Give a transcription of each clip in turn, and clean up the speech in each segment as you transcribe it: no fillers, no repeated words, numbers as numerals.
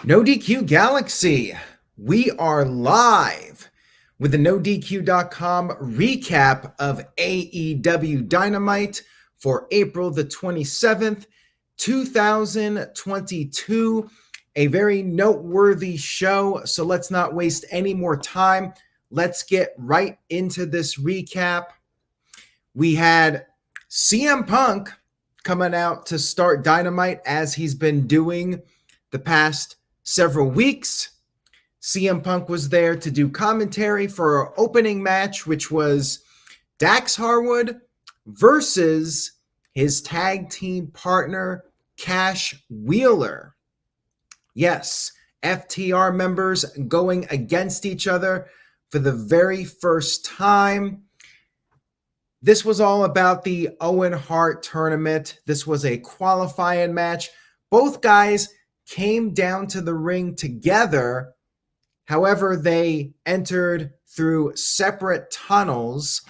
NoDQ Galaxy, we are live with the NoDQ.com recap of AEW Dynamite for April the 27th, 2022. A very noteworthy show, so let's not waste any more time. Let's get right into this recap. We had CM Punk coming out to start Dynamite as he's been doing the past several weeks. CM Punk was there to do commentary for our opening match, which was Dax Harwood versus his tag team partner, Cash Wheeler. Yes, FTR members going against each other for the very first time. This was all about the Owen Hart tournament. This was a qualifying match. Both guys came down to the ring together. However, they entered through separate tunnels,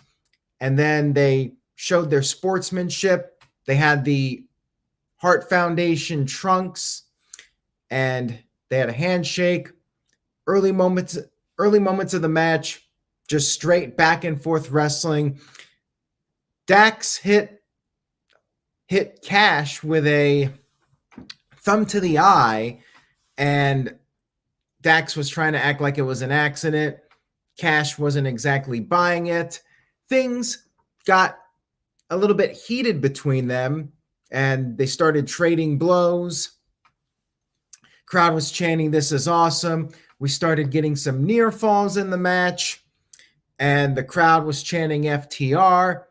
and then they showed their sportsmanship. They had the Hart Foundation trunks, and they had a handshake. Early moments of the match, just straight back and forth wrestling. Dax hit Cash with a thumb to the eye, and Dax was trying to act like it was an accident. Cash wasn't exactly buying it. Things got a little bit heated between them, and they started trading blows. Crowd was chanting, "This is awesome." We started getting some near falls in the match, and the crowd was chanting FTR.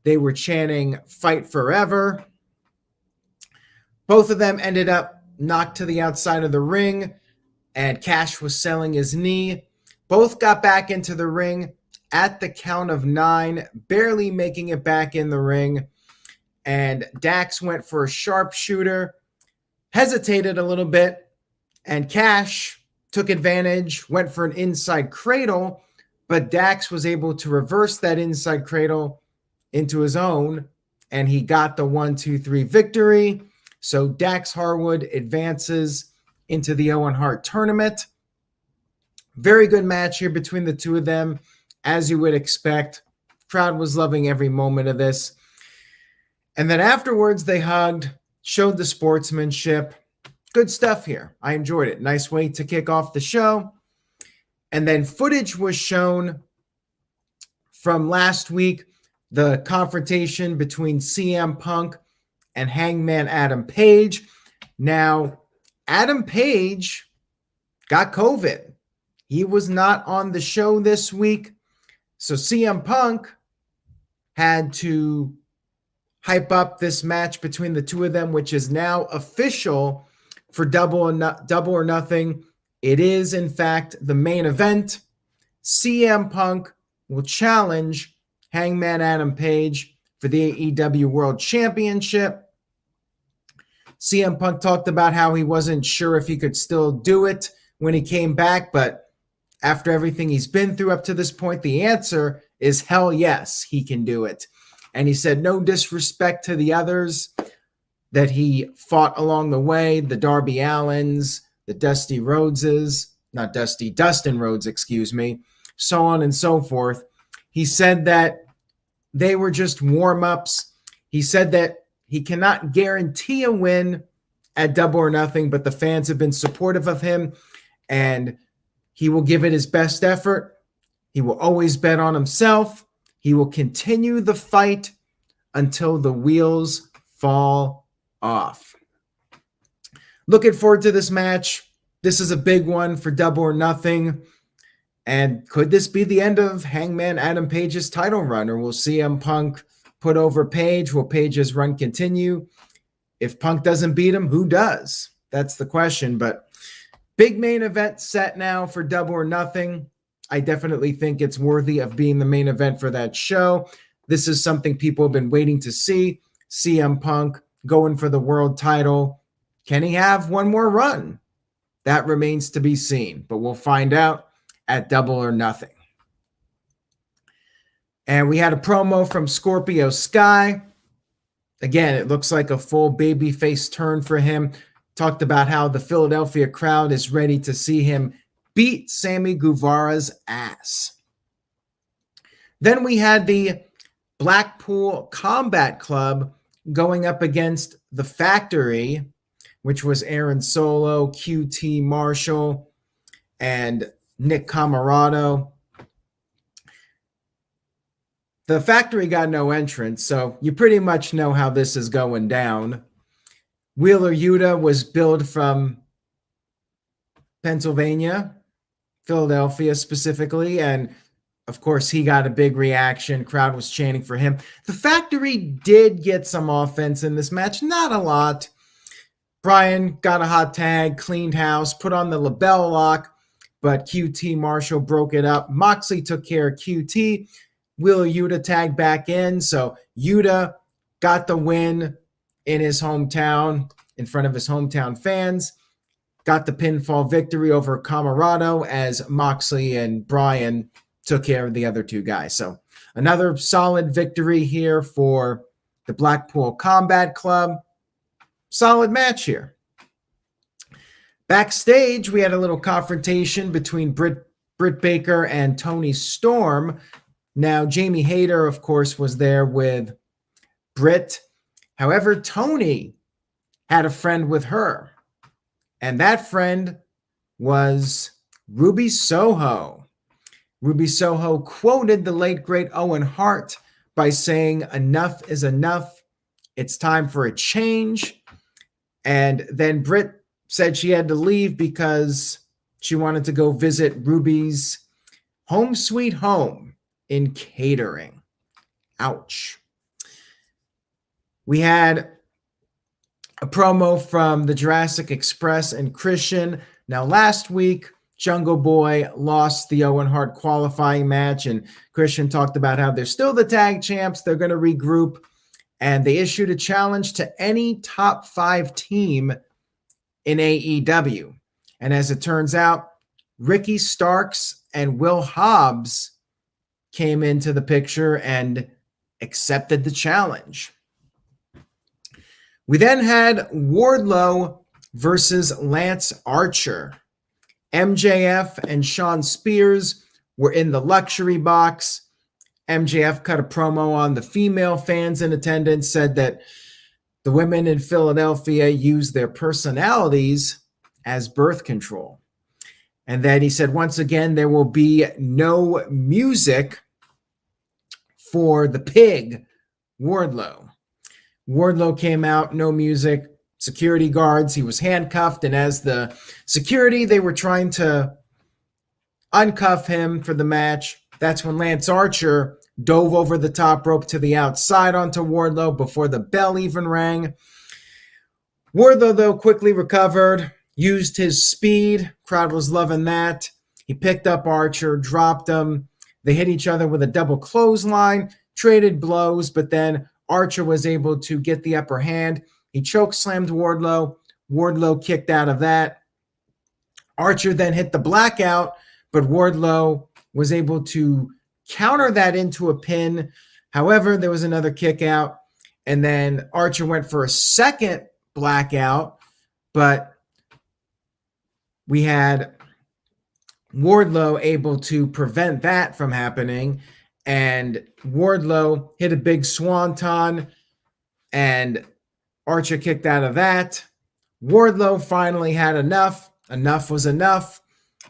They were chanting "Fight Forever." Both of them ended up knocked to the outside of the ring, and Cash was selling his knee. Both got back into the ring at the count of 9, barely making it back in the ring. And Dax went for a sharpshooter, hesitated a little bit, and Cash took advantage, went for an inside cradle, but Dax was able to reverse that inside cradle into his own, and he got the 1-2-3 victory. So Dax Harwood advances into the Owen Hart tournament. Very good match here between the two of them, as you would expect. Crowd was loving every moment of this. And then afterwards, they hugged, showed the sportsmanship. Good stuff here. I enjoyed it. Nice way to kick off the show. And then footage was shown from last week, the confrontation between CM Punk and Hangman Adam Page. Now, Adam Page got COVID. He was not on the show this week. So CM Punk had to hype up this match between the two of them, which is now official for Double or Nothing. It is, in fact, the main event. CM Punk will challenge Hangman Adam Page for the AEW World Championship. CM Punk talked about how he wasn't sure if he could still do it when he came back, but after everything he's been through up to this point, the answer is hell yes, he can do it. And he said no disrespect to the others that he fought along the way, the Darby Allins, the Dustin Rhodes, so on and so forth. He said that they were just warm-ups. He said that he cannot guarantee a win at Double or Nothing, but the fans have been supportive of him, and he will give it his best effort. He will always bet on himself. He will continue the fight until the wheels fall off. Looking forward to this match. This is a big one for Double or Nothing. And could this be the end of Hangman Adam Page's title run? Or will CM Punk put over Page? Will Page's run continue? If Punk doesn't beat him, who does? That's the question. But big main event set now for Double or Nothing. I definitely think it's worthy of being the main event for that show. This is something people have been waiting to see. CM Punk going for the world title. Can he have one more run? That remains to be seen, but we'll find out at Double or Nothing. And we had a promo from Scorpio Sky. Again, it looks like a full babyface turn for him. talked about how the Philadelphia crowd is ready to see him beat Sammy Guevara's ass. Then we had the Blackpool Combat Club going up against the Factory, which was Aaron Solo, QT Marshall, and Nick Camarado. The Factory got no entrance, so you pretty much know how this is going down. Wheeler Yuta was billed from Pennsylvania, Philadelphia specifically, and of course he got a big reaction. Crowd was chanting for him. The Factory did get some offense in this match, not a lot. Bryan got a hot tag, cleaned house, put on the label lock, but QT Marshall broke it up. Moxley took care of QT. Wheeler Yuta tagged back in, so Yuta got the win in his hometown, in front of his hometown fans. Got the pinfall victory over Camarado as Moxley and Bryan took care of the other two guys. So another solid victory here for the Blackpool Combat Club. Solid match here. Backstage, we had a little confrontation between Britt Baker and Toni Storm. Now, Jamie Hayter, of course, was there with Britt. However, Toni had a friend with her, and that friend was Ruby Soho. Ruby Soho quoted the late, great Owen Hart by saying, "Enough is enough. It's time for a change." And then Britt said she had to leave because she wanted to go visit Ruby's home sweet home in catering. Ouch. We had a promo from the Jurassic Express and Christian. Now, last week, Jungle Boy lost the Owen Hart qualifying match, and Christian talked about how they're still the tag champs. They're going to regroup, and they issued a challenge to any top 5 team in AEW. And as it turns out, Ricky Starks and Will Hobbs came into the picture and accepted the challenge. We then had Wardlow versus Lance Archer. MJF and Sean Spears were in the luxury box. MJF cut a promo on the female fans in attendance, said that the women in Philadelphia use their personalities as birth control. And then he said, once again, there will be no music for the pig, Wardlow. Wardlow came out, no music, security guards. He was handcuffed, and as the security, they were trying to uncuff him for the match. That's when Lance Archer dove over the top rope to the outside onto Wardlow before the bell even rang. Wardlow, though, quickly recovered, used his speed. Crowd was loving that. He picked up Archer, dropped him. They hit each other with a double clothesline, traded blows, but then Archer was able to get the upper hand. He choke slammed Wardlow. Wardlow kicked out of that. Archer then hit the blackout, but Wardlow was able to counter that into a pin. However, there was another kick out, and then Archer went for a second blackout, but we had Wardlow able to prevent that from happening, and Wardlow hit a big swanton, and Archer kicked out of that. Wardlow finally had enough. Enough was enough.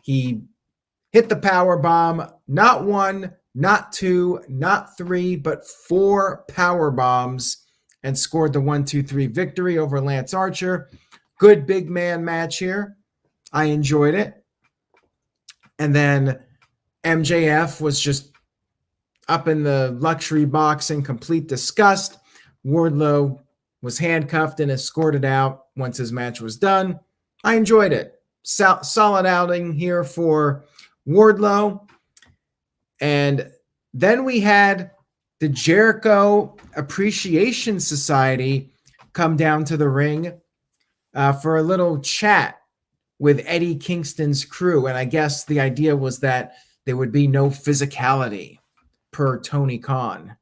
He hit the power bomb, not 1, not 2, not 3, but 4 power bombs, and scored the 1-2-3 victory over Lance Archer. Good big man match here. I enjoyed it. And then MJF was just up in the luxury box in complete disgust. Wardlow was handcuffed and escorted out once his match was done. I enjoyed it. Solid outing here for Wardlow. And then we had the Jericho Appreciation Society come down to the ring for a little chat with Eddie Kingston's crew. And I guess the idea was that there would be no physicality, per Tony Khan.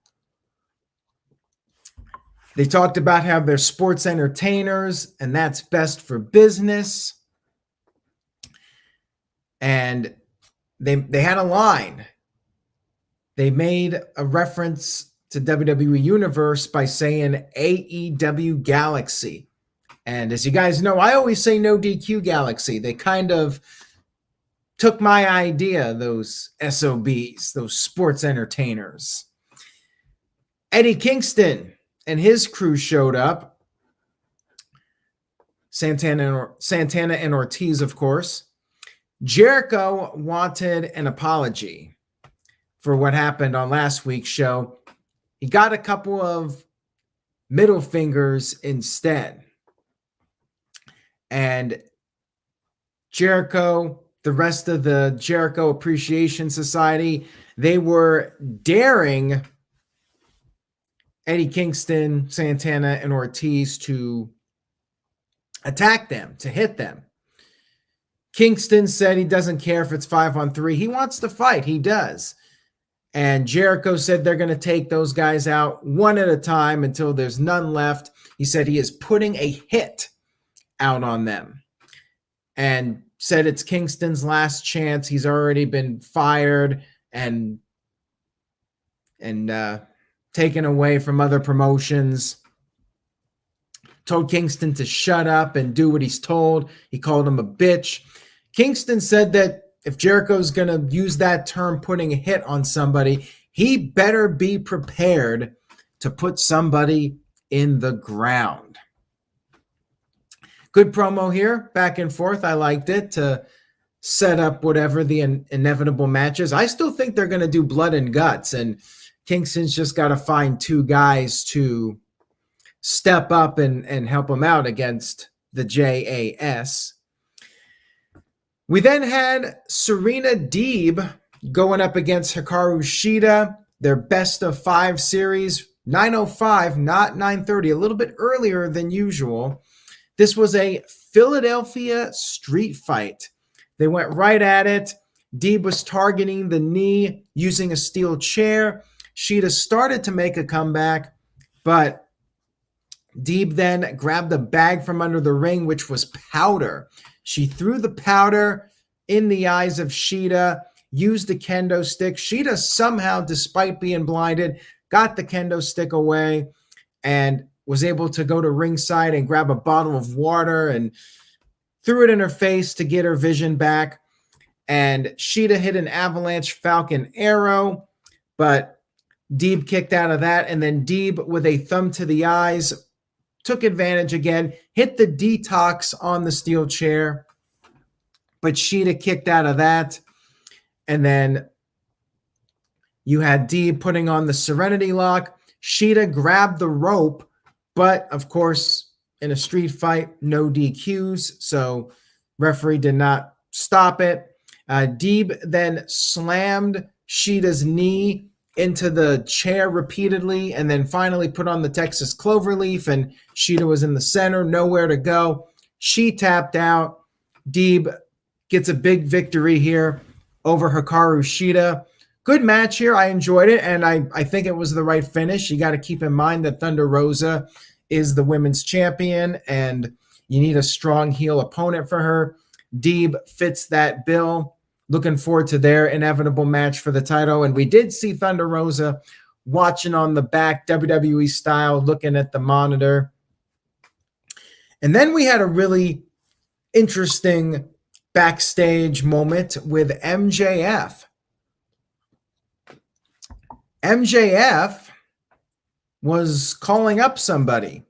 They talked about how they're sports entertainers and that's best for business. And they had a line. They made a reference to WWE Universe by saying AEW Galaxy. And as you guys know, I always say NoDQ Galaxy. They kind of took my idea, those SOBs, those sports entertainers. Eddie Kingston and his crew showed up. Santana and Ortiz, of course. Jericho wanted an apology for what happened on last week's show. He got a couple of middle fingers instead. And Jericho, the rest of the Jericho Appreciation Society, they were daring Eddie Kingston, Santana, and Ortiz to attack them, to hit them. Kingston said he doesn't care if it's 5-on-3. He wants to fight. He does. And Jericho said they're going to take those guys out one at a time until there's none left. He said he is putting a hit out on them. And said it's Kingston's last chance. He's already been fired and taken away from other promotions. Told Kingston to shut up and do what he's told. He called him a bitch. Kingston said that if Jericho's going to use that term, putting a hit on somebody, he better be prepared to put somebody in the ground. Good promo here, back and forth. I liked it to set up whatever the inevitable matches. I still think they're going to do blood and guts, and Kingston's just got to find two guys to step up and help him out against the JAS. We then had Serena Deeb going up against Hikaru Shida, their best of 5 series, 9:05, not 9:30, a little bit earlier than usual. This was a Philadelphia street fight. They went right at it. Deeb was targeting the knee using a steel chair. Shida started to make a comeback, but Deeb then grabbed a bag from under the ring, which was powder. She threw the powder in the eyes of Shida, used a kendo stick. Shida somehow, despite being blinded, got the kendo stick away and was able to go to ringside and grab a bottle of water and threw it in her face to get her vision back. And Shida hit an avalanche falcon arrow, but Deeb kicked out of that. And then Deeb, with a thumb to the eyes, took advantage again, hit the detox on the steel chair, but Shida kicked out of that. And then you had Deeb putting on the Serenity Lock. Shida grabbed the rope, but of course, in a street fight, no DQs, so referee did not stop it. Deeb then slammed Shida's knee into the chair repeatedly and then finally put on the Texas Cloverleaf, and Shida was in the center, nowhere to go. She tapped out. Deeb gets a big victory here over Hikaru Shida. Good match here. I enjoyed it, and I think it was the right finish. You got to keep in mind that Thunder Rosa is the women's champion, and you need a strong heel opponent for her. Deeb fits that bill. Looking forward to their inevitable match for the title. And we did see Thunder Rosa watching on the back, WWE style, looking at the monitor. And then we had a really interesting backstage moment with MJF. MJF was calling up somebody,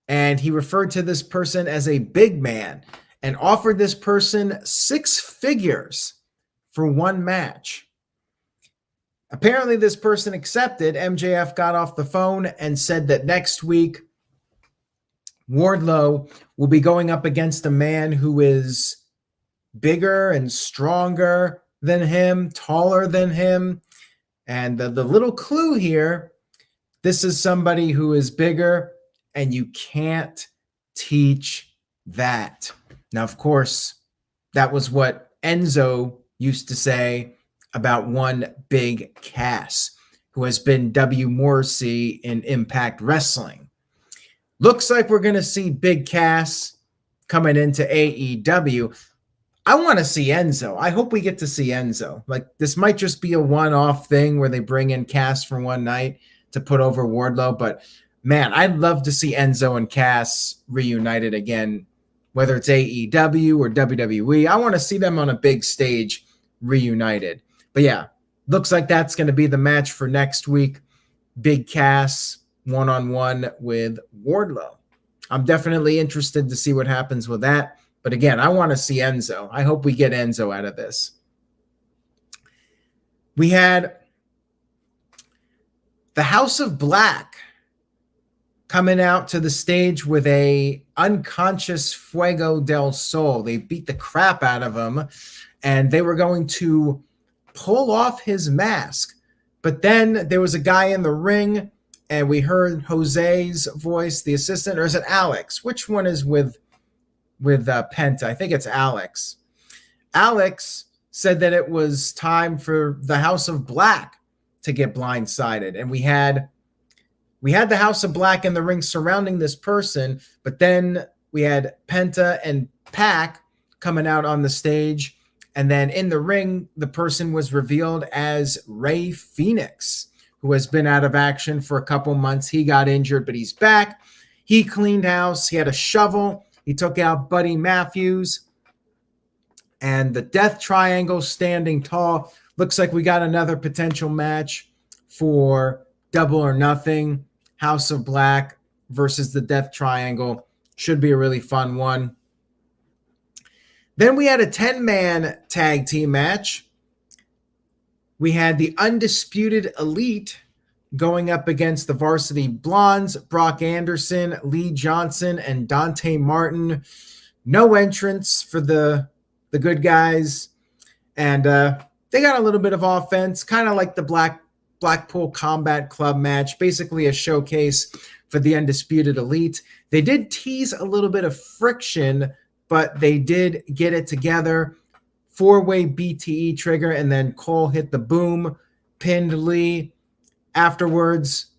and he referred to this person as a big man and offered this person 6 figures for one match. Apparently, this person accepted. MJF got off the phone and said that next week, Wardlow will be going up against a man who is bigger and stronger than him, taller than him. And the little clue here, this is somebody who is bigger, and you can't teach that. Now, of course, that was what Enzo used to say about one Big Cass, who has been W. Morrissey in Impact Wrestling. Looks like we're going to see Big Cass coming into AEW. I want to see Enzo. I hope we get to see Enzo. Like, this might just be a one-off thing where they bring in Cass for one night to put over Wardlow. But, man, I'd love to see Enzo and Cass reunited again, whether it's AEW or WWE. I want to see them on a big stage reunited. But, yeah, looks like that's going to be the match for next week. Big Cass one-on-one with Wardlow. I'm definitely interested to see what happens with that. But again, I want to see Enzo. I hope we get Enzo out of this. We had the House of Black coming out to the stage with a unconscious Fuego del Sol. They beat the crap out of him, and they were going to pull off his mask. But then there was a guy in the ring, and we heard Jose's voice, the assistant, or is it Alex? Which one is with Penta? I think it's Alex. Alex said that it was time for the House of Black to get blindsided. And we had the House of Black in the ring surrounding this person, but then we had Penta and Pac coming out on the stage. And then in the ring, the person was revealed as Rey Fenix, who has been out of action for a couple months. He got injured, but he's back. He cleaned house. He had a shovel. He took out Buddy Matthews, and the Death Triangle standing tall. Looks like we got another potential match for Double or Nothing. House of Black versus the Death Triangle. Should be a really fun one. Then we had a 10-man tag team match. We had the Undisputed Elite going up against the Varsity Blondes, Brock Anderson, Lee Johnson, and Dante Martin. No entrance for the good guys. And they got a little bit of offense, kind of like the Blackpool Combat Club match, basically a showcase for the Undisputed Elite. They did tease a little bit of friction, but they did get it together. 4-way BTE trigger, and then Cole hit the boom, pinned Lee. Afterwards,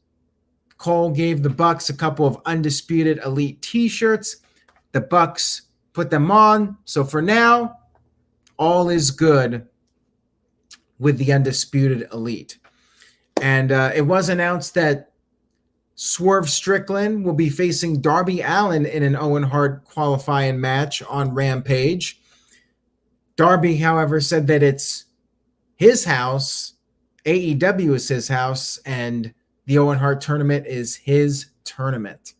Cole gave the Bucks a couple of Undisputed Elite t-shirts. The Bucks put them on. So for now, all is good with the Undisputed Elite. And it was announced that Swerve Strickland will be facing Darby Allin in an Owen Hart qualifying match on Rampage. Darby, however, said that it's his house. AEW is his house, and the Owen Hart tournament is his tournament.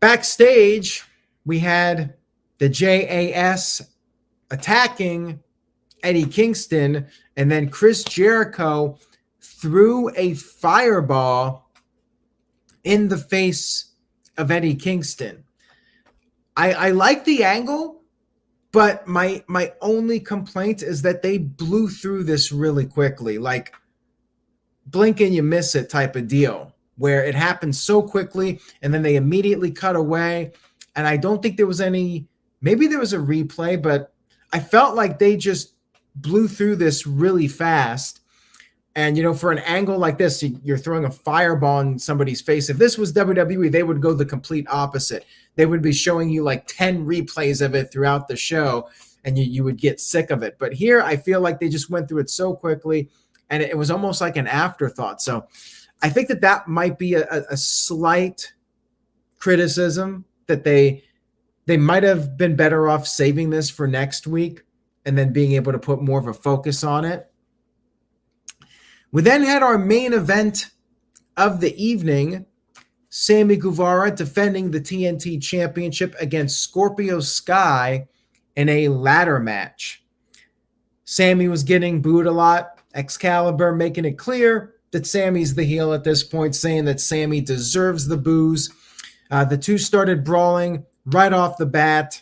Backstage, we had the JAS attacking Eddie Kingston, and then Chris Jericho threw a fireball in the face of Eddie Kingston. I like the angle, but my only complaint is that they blew through this really quickly, like blink and you miss it type of deal, where it happened so quickly and then they immediately cut away. And I don't think there was maybe there was a replay, but I felt like they just blew through this really fast. And, for an angle like this, you're throwing a fireball in somebody's face. If this was WWE, they would go the complete opposite. They would be showing you like 10 replays of it throughout the show, and you would get sick of it. But here, I feel like they just went through it so quickly, and it was almost like an afterthought. So I think that might be a slight criticism, that they might have been better off saving this for next week and then being able to put more of a focus on it. We then had our main event of the evening, Sammy Guevara defending the TNT Championship against Scorpio Sky in a ladder match. Sammy was getting booed a lot. Excalibur making it clear that Sammy's the heel at this point, saying that Sammy deserves the boos. The two started brawling right off the bat.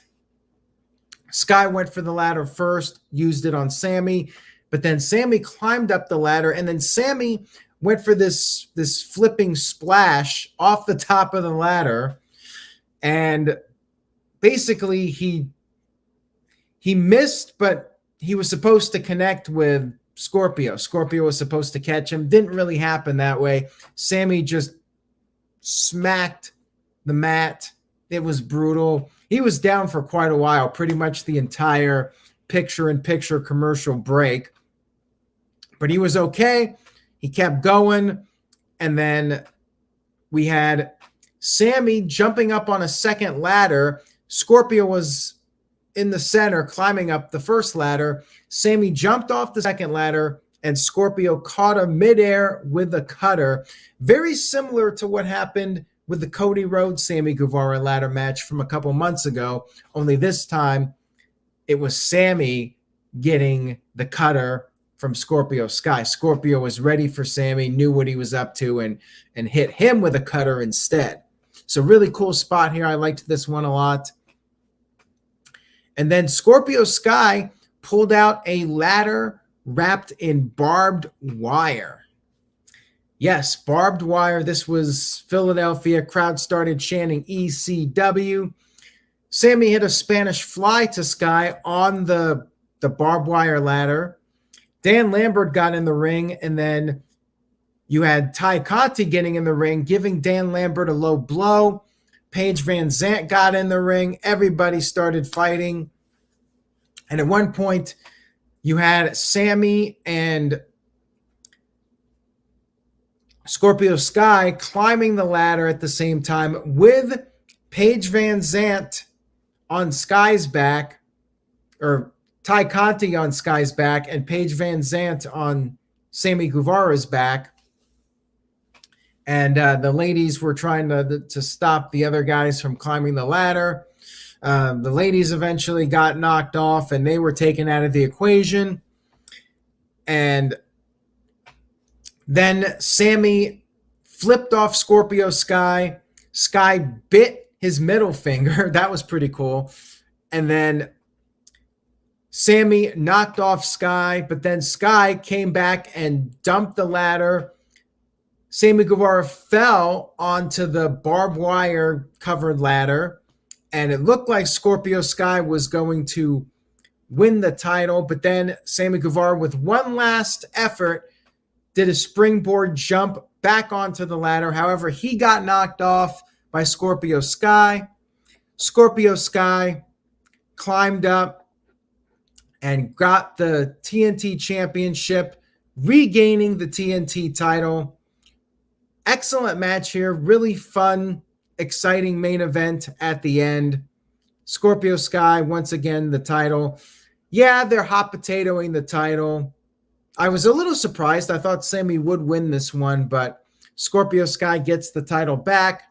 Sky went for the ladder first, used it on Sammy. But then Sammy climbed up the ladder, and then Sammy went for this flipping splash off the top of the ladder. And basically he missed, but he was supposed to connect with Scorpio. Scorpio was supposed to catch him. Didn't really happen that way. Sammy just smacked the mat. It was brutal. He was down for quite a while, pretty much the entire picture-in-picture commercial break. But he was okay. He kept going. And then we had Sammy jumping up on a second ladder. Scorpio was in the center, climbing up the first ladder. Sammy jumped off the second ladder, and Scorpio caught him midair with a cutter. Very similar to what happened with the Cody Rhodes Sammy Guevara ladder match from a couple months ago, only this time it was Sammy getting the cutter from Scorpio Sky. Scorpio was ready for Sammy, knew what he was up to, and hit him with a cutter instead. So really cool spot here. I liked this one a lot. And then Scorpio Sky pulled out a ladder wrapped in barbed wire. Yes, barbed wire. This was Philadelphia. Crowd started chanting ECW. Sammy hit a Spanish fly to Sky on the barbed wire ladder. Dan Lambert got in the ring, and then you had Ty Conti getting in the ring, giving Dan Lambert a low blow. Paige Van Zant got in the ring. Everybody started fighting. And at one point, you had Sammy and Scorpio Sky climbing the ladder at the same time with Paige Van Zant on Sky's back, or Ty Conti on Sky's back, and Paige Van Zant on Sammy Guevara's back. And the ladies were trying to stop the other guys from climbing the ladder. The ladies eventually got knocked off, and they were taken out of the equation. And then Sammy flipped off Scorpio Sky. Sky bit his middle finger. That was pretty cool. And then Sammy knocked off Sky, but then Sky came back and dumped the ladder. Sammy Guevara fell onto the barbed wire covered ladder, and it looked like Scorpio Sky was going to win the title, but then Sammy Guevara, with one last effort, did a springboard jump back onto the ladder. However, he got knocked off by Scorpio Sky. Scorpio Sky climbed up and got the TNT Championship, regaining the TNT title. Excellent match here. Really fun, exciting main event at the end. Scorpio Sky, once again, the title. Yeah, they're hot potatoing the title. I was a little surprised. I thought Sammy would win this one, but Scorpio Sky gets the title back.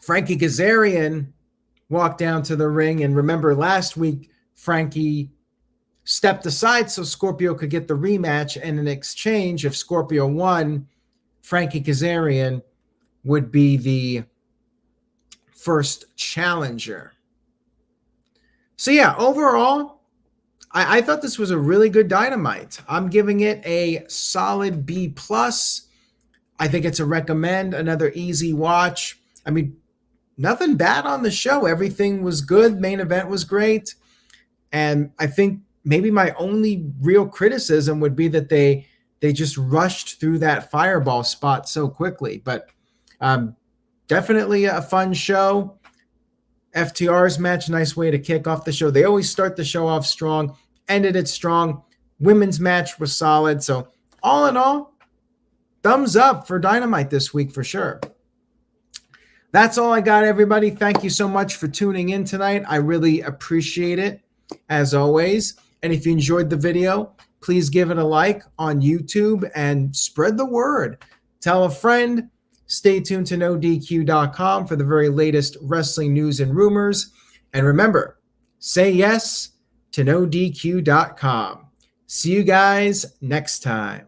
Frankie Kazarian walked down to the ring, and remember last week, Frankie stepped aside so Scorpio could get the rematch, and in exchange, if Scorpio won, Frankie Kazarian would be the first challenger. So yeah, overall, I thought this was a really good Dynamite. I'm giving it a solid B+. I think it's a recommend, another easy watch. I mean, nothing bad on the show. Everything was good. Main event was great. And I think maybe my only real criticism would be that they just rushed through that fireball spot so quickly. But definitely a fun show. FTR's match, nice way to kick off the show. They always start the show off strong, ended it strong. Women's match was solid. So all in all, thumbs up for Dynamite this week for sure. That's all I got, everybody. Thank you so much for tuning in tonight. I really appreciate it, as always. And if you enjoyed the video, please give it a like on YouTube and spread the word. Tell a friend. Stay tuned to NoDQ.com for the very latest wrestling news and rumors. And remember, say yes to NoDQ.com. See you guys next time.